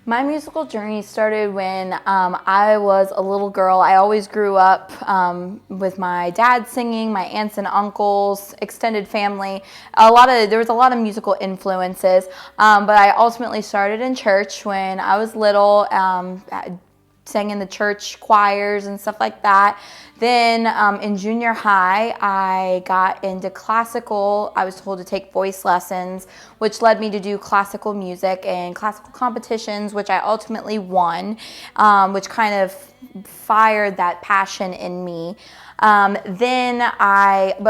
My musical journey started when I was a little girl. I always grew up with my dad singing, my aunts and uncles, extended family. There was a lot of musical influences, but I ultimately started in church when I was little. Sang in the church choirs and stuff like that. Then in junior high, I got into classical. I was told to take voice lessons, which led me to do classical music and classical competitions, which I ultimately won, which kind of fired that passion in me. But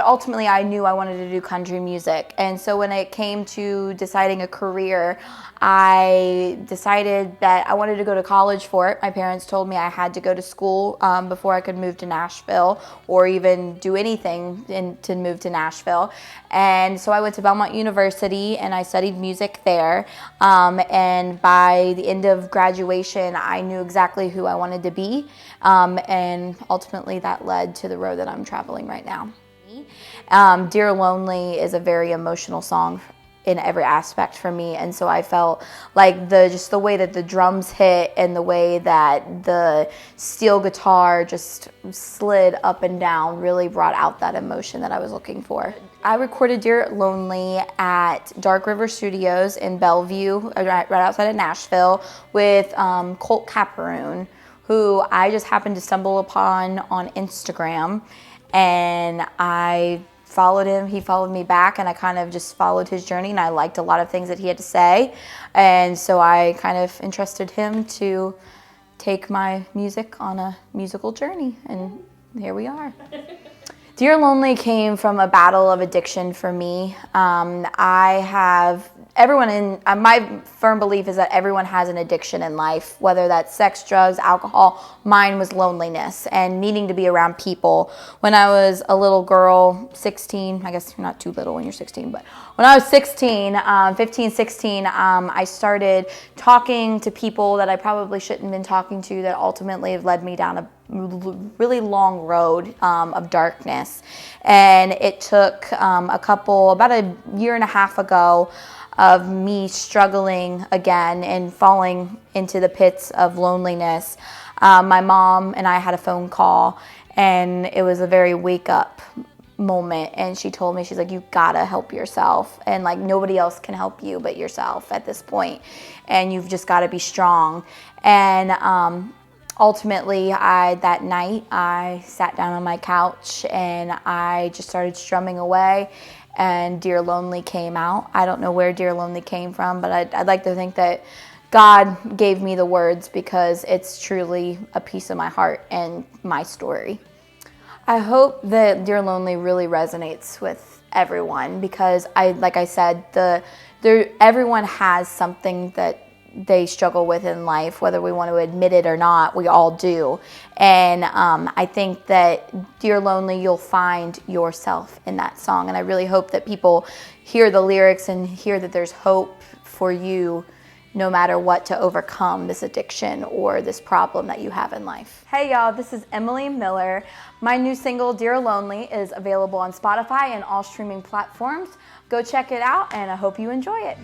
ultimately I knew I wanted to do country music. And so when it came to deciding a career, I decided that I wanted to go to college for it. My parents told me I had to go to school before I could move to Nashville or even do anything to move to Nashville. And so I went to Belmont University and I studied music there. And by the end of graduation, I knew exactly who I wanted to be. And ultimately that led to the road that I'm traveling right now. Dear Lonely is a very emotional song in every aspect for me, and so I felt like just the way that the drums hit and the way that the steel guitar just slid up and down really brought out that emotion that I was looking for. I recorded Dear Lonely at Dark River Studios in Bellevue, right outside of Nashville, with Colt Capperrune, who I just happened to stumble upon on Instagram, and I followed him, he followed me back, and I kind of just followed his journey, and I liked a lot of things that he had to say, and so I kind of entrusted him to take my music on a musical journey, and here we are. Dear Lonely came from a battle of addiction for me. My firm belief is that everyone has an addiction in life, whether that's sex, drugs, alcohol. Mine was loneliness and needing to be around people. When I was a little girl, 16, I guess you're not too little when you're 16, but when I was 16, 15, 16, I started talking to people that I probably shouldn't have been talking to, that ultimately have led me down a really long road of darkness. And it took about a year and a half ago of me struggling again and falling into the pits of loneliness. My mom and I had a phone call, and it was a very wake up moment, and she told me, she's like, you gotta help yourself, and like nobody else can help you but yourself at this point, and you've just got to be strong. And ultimately, that night, I sat down on my couch and I just started strumming away, and Dear Lonely came out. I don't know where Dear Lonely came from, but I'd like to think that God gave me the words, because it's truly a piece of my heart and my story. I hope that Dear Lonely really resonates with everyone, because like I said, everyone has something that they struggle with in life, whether we want to admit it or not. We all do. And I think that Dear Lonely, you'll find yourself in that song. And I really hope that people hear the lyrics and hear that there's hope for you, no matter what, to overcome this addiction or this problem that you have in life. Hey y'all, this is Emily Miller. My new single, Dear Lonely, is available on Spotify and all streaming platforms. Go check it out, and I hope you enjoy it.